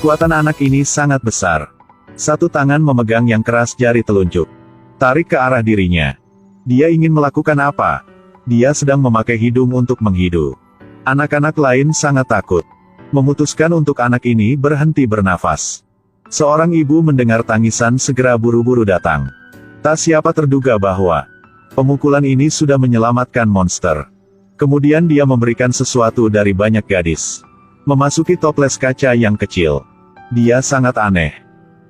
Kekuatan anak ini sangat besar. Satu tangan memegang yang keras jari telunjuk. Tarik ke arah dirinya. Dia ingin melakukan apa? Dia sedang memakai hidung untuk menghidu. Anak-anak lain sangat takut. Memutuskan untuk anak ini berhenti bernafas. Seorang ibu mendengar tangisan segera buru-buru datang. Tak siapa terduga bahwa pemukulan ini sudah menyelamatkan monster. Kemudian dia memberikan sesuatu dari banyak gadis. Memasuki toples kaca yang kecil. Dia sangat aneh.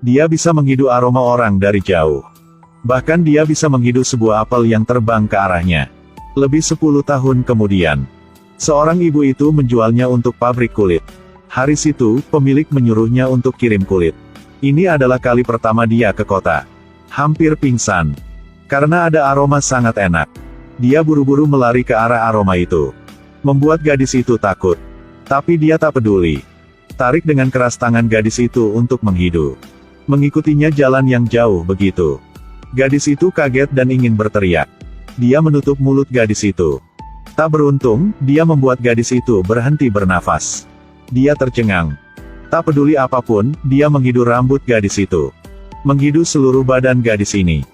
Dia bisa menghidu aroma orang dari jauh. Bahkan dia bisa menghidu sebuah apel yang terbang ke arahnya. Lebih 10 tahun kemudian, seorang ibu itu menjualnya untuk pabrik kulit. Hari itu, pemilik menyuruhnya untuk kirim kulit. Ini adalah kali pertama dia ke kota. Hampir pingsan. Karena ada aroma sangat enak. Dia buru-buru melari ke arah aroma itu. Membuat gadis itu takut. Tapi dia tak peduli. Tarik dengan keras tangan gadis itu untuk menghidu. Mengikutinya jalan yang jauh begitu. Gadis itu kaget dan ingin berteriak. Dia menutup mulut gadis itu. Tak beruntung, dia membuat gadis itu berhenti bernafas. Dia tercengang. Tak peduli apapun, dia menghidu rambut gadis itu. Menghidu seluruh badan gadis ini.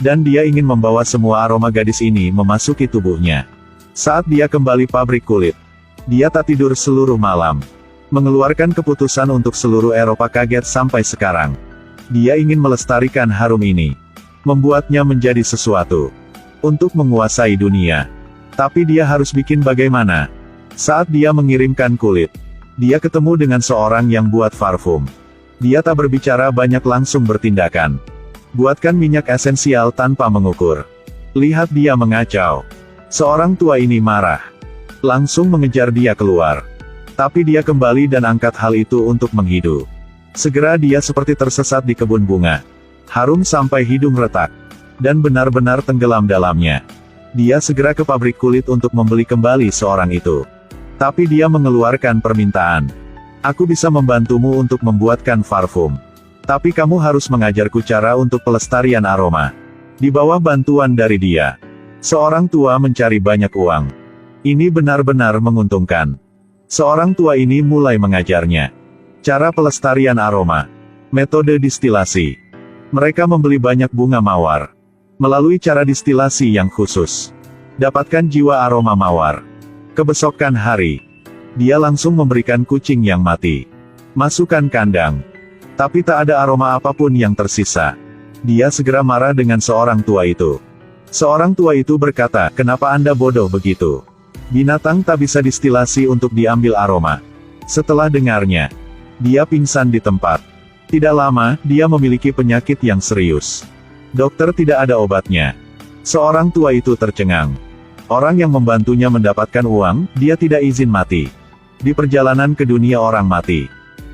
Dan dia ingin membawa semua aroma gadis ini memasuki tubuhnya. Saat dia kembali pabrik kulit, dia tak tidur seluruh malam. Mengeluarkan keputusan untuk seluruh Eropa kaget sampai sekarang. Dia ingin melestarikan harum ini. Membuatnya menjadi sesuatu. Untuk menguasai dunia. Tapi dia harus bikin bagaimana. Saat dia mengirimkan kulit, dia ketemu dengan seorang yang buat parfum. Dia tak berbicara banyak langsung bertindakan. Buatkan minyak esensial tanpa mengukur. Lihat dia mengacau. Seorang tua ini marah. Langsung mengejar dia keluar. Tapi dia kembali dan angkat hal itu untuk menghidu. Segera dia seperti tersesat di kebun bunga. Harum sampai hidung retak. Dan benar-benar tenggelam dalamnya. Dia segera ke pabrik kulit untuk membeli kembali seorang itu. Tapi dia mengeluarkan permintaan. Aku bisa membantumu untuk membuatkan parfum. Tapi kamu harus mengajarku cara untuk pelestarian aroma. Di bawah bantuan dari dia. Seorang tua mencari banyak uang. Ini benar-benar menguntungkan. Seorang tua ini mulai mengajarnya. Cara pelestarian aroma. Metode distilasi. Mereka membeli banyak bunga mawar. Melalui cara distilasi yang khusus. Dapatkan jiwa aroma mawar. Kebesokan hari. Dia langsung memberikan kucing yang mati. Masukkan kandang. Tapi tak ada aroma apapun yang tersisa. Dia segera marah dengan seorang tua itu. Seorang tua itu berkata, "Kenapa Anda bodoh begitu? Binatang tak bisa distilasi untuk diambil aroma." Setelah dengarnya, dia pingsan di tempat. Tidak lama, dia memiliki penyakit yang serius. Dokter tidak ada obatnya. Seorang tua itu tercengang. Orang yang membantunya mendapatkan uang, dia tidak izin mati. Di perjalanan ke dunia orang mati,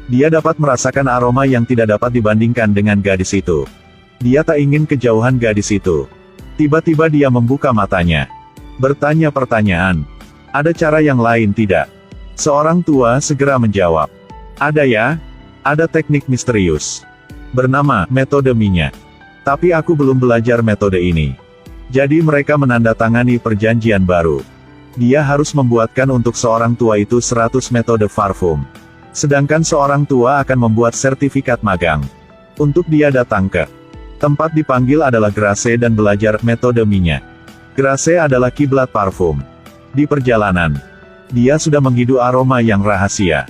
dia dapat merasakan aroma yang tidak dapat dibandingkan dengan gadis itu. Dia tak ingin kejauhan gadis itu. Tiba-tiba dia membuka matanya. Bertanya pertanyaan. Ada cara yang lain tidak? Seorang tua segera menjawab. Ada ya. Ada teknik misterius. Bernama, metode minyak. Tapi aku belum belajar metode ini. Jadi mereka menandatangani perjanjian baru. Dia harus membuatkan untuk seorang tua itu 100 metode parfum. Sedangkan seorang tua akan membuat sertifikat magang. Untuk dia datang ke tempat dipanggil adalah Grasse dan belajar metode minyak. Grasse adalah kiblat parfum. Di perjalanan, dia sudah menghidu aroma yang rahasia.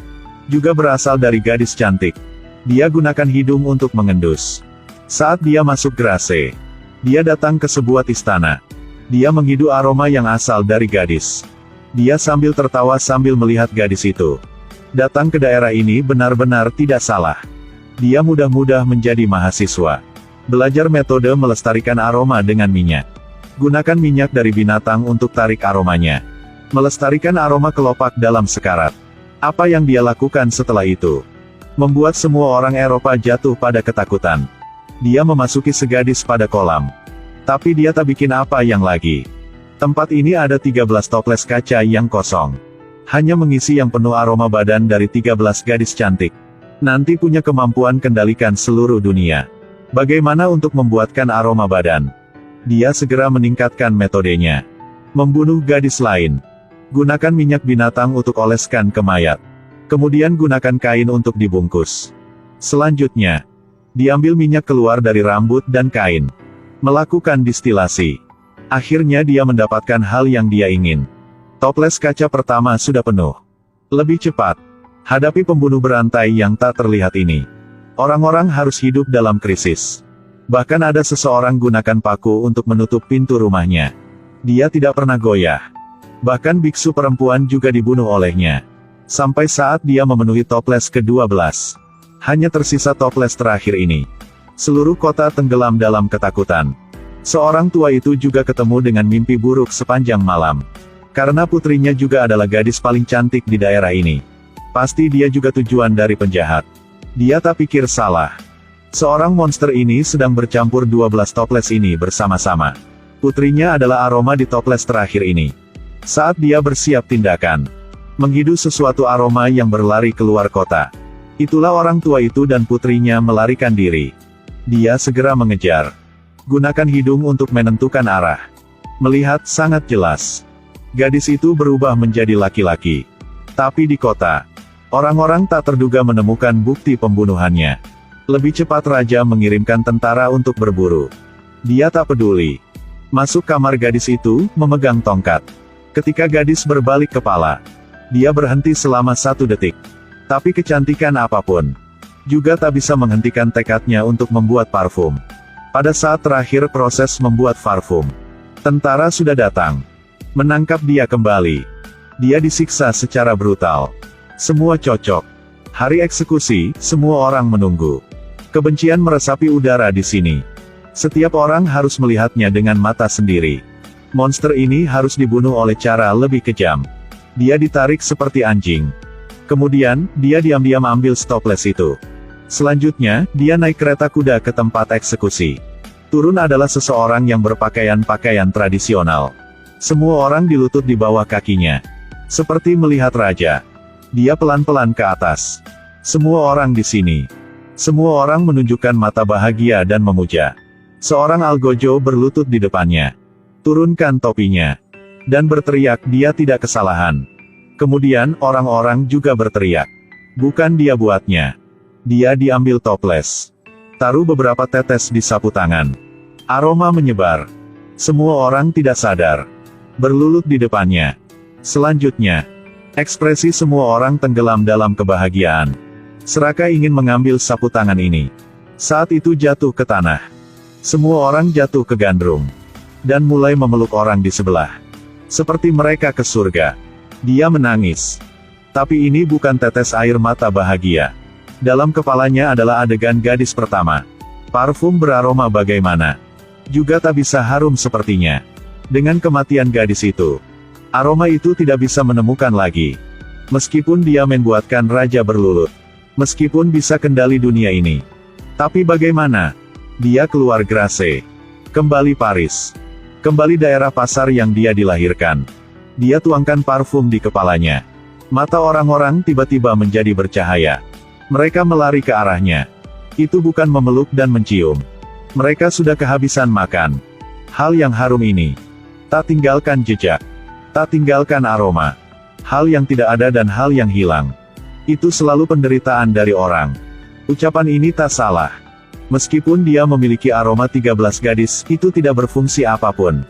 Juga berasal dari gadis cantik. Dia gunakan hidung untuk mengendus. Saat dia masuk Grasse, dia datang ke sebuah istana. Dia menghidu aroma yang asal dari gadis. Dia sambil tertawa sambil melihat gadis itu. Datang ke daerah ini benar-benar tidak salah. Dia mudah-mudah menjadi mahasiswa. Belajar metode melestarikan aroma dengan minyak. Gunakan minyak dari binatang untuk tarik aromanya. Melestarikan aroma kelopak dalam sekarat. Apa yang dia lakukan setelah itu? Membuat semua orang Eropa jatuh pada ketakutan. Dia memasuki segadis pada kolam. Tapi dia tak bikin apa yang lagi. Tempat ini ada 13 toples kaca yang kosong. Hanya mengisi yang penuh aroma badan dari 13 gadis cantik. Nanti punya kemampuan kendalikan seluruh dunia. Bagaimana untuk membuatkan aroma badan? Dia segera meningkatkan metodenya. Membunuh gadis lain. Gunakan minyak binatang untuk oleskan ke mayat. Kemudian gunakan kain untuk dibungkus. Selanjutnya, diambil minyak keluar dari rambut dan kain. Melakukan distilasi. Akhirnya dia mendapatkan hal yang dia ingin. Toples kaca pertama sudah penuh. Lebih cepat. Hadapi pembunuh berantai yang tak terlihat ini. Orang-orang harus hidup dalam krisis. Bahkan ada seseorang gunakan paku untuk menutup pintu rumahnya. Dia tidak pernah goyah. Bahkan biksu perempuan juga dibunuh olehnya. Sampai saat dia memenuhi toples ke-12. Hanya tersisa toples terakhir ini. Seluruh kota tenggelam dalam ketakutan. Seorang tua itu juga ketemu dengan mimpi buruk sepanjang malam. Karena putrinya juga adalah gadis paling cantik di daerah ini. Pasti dia juga tujuan dari penjahat. Dia tak pikir salah. Seorang monster ini sedang bercampur 12 toples ini bersama-sama. Putrinya adalah aroma di toples terakhir ini. Saat dia bersiap tindakan. Menghidu sesuatu aroma yang berlari keluar kota. Itulah orang tua itu dan putrinya melarikan diri. Dia segera mengejar. Gunakan hidung untuk menentukan arah. Melihat sangat jelas. Gadis itu berubah menjadi laki-laki. Tapi di kota, orang-orang tak terduga menemukan bukti pembunuhannya. Lebih cepat raja mengirimkan tentara untuk berburu. Dia tak peduli. Masuk kamar gadis itu, memegang tongkat. Ketika gadis berbalik kepala, dia berhenti selama 1 detik. Tapi kecantikan apapun juga tak bisa menghentikan tekadnya untuk membuat parfum. Pada saat terakhir proses membuat parfum, tentara sudah datang. Menangkap dia kembali. Dia disiksa secara brutal. Semua cocok. Hari eksekusi, semua orang menunggu. Kebencian meresapi udara di sini. Setiap orang harus melihatnya dengan mata sendiri. Monster ini harus dibunuh oleh cara lebih kejam. Dia ditarik seperti anjing. Kemudian, dia diam-diam ambil toples itu. Selanjutnya, dia naik kereta kuda ke tempat eksekusi. Turun adalah seseorang yang berpakaian pakaian tradisional. Semua orang dilutut di bawah kakinya. Seperti melihat raja. Dia pelan-pelan ke atas. Semua orang di sini. Semua orang menunjukkan mata bahagia dan memuja. Seorang algojo berlutut di depannya. Turunkan topinya. Dan berteriak dia tidak kesalahan. Kemudian, orang-orang juga berteriak. Bukan dia buatnya. Dia diambil toples. Taruh beberapa tetes di sapu tangan. Aroma menyebar. Semua orang tidak sadar. Berlulut di depannya. Selanjutnya, ekspresi semua orang tenggelam dalam kebahagiaan. Seraka ingin mengambil sapu tangan ini. Saat itu jatuh ke tanah. Semua orang jatuh ke gandrung. Dan mulai memeluk orang di sebelah. Seperti mereka ke surga. Dia menangis. Tapi ini bukan tetes air mata bahagia. Dalam kepalanya adalah adegan gadis pertama. Parfum beraroma bagaimana. Juga tak bisa harum sepertinya. Dengan kematian gadis itu. Aroma itu tidak bisa menemukan lagi. Meskipun dia membuatkan raja berlulut. Meskipun bisa kendali dunia ini. Tapi bagaimana? Dia keluar Grasse. Kembali Paris. Kembali daerah pasar yang dia dilahirkan. Dia tuangkan parfum di kepalanya. Mata orang-orang tiba-tiba menjadi bercahaya. Mereka melari ke arahnya. Itu bukan memeluk dan mencium. Mereka sudah kehabisan makan. Hal yang harum ini. Tak tinggalkan jejak. Tak tinggalkan aroma. Hal yang tidak ada dan hal yang hilang. Itu selalu penderitaan dari orang. Ucapan ini tak salah. Meskipun dia memiliki aroma 13 gadis, itu tidak berfungsi apapun.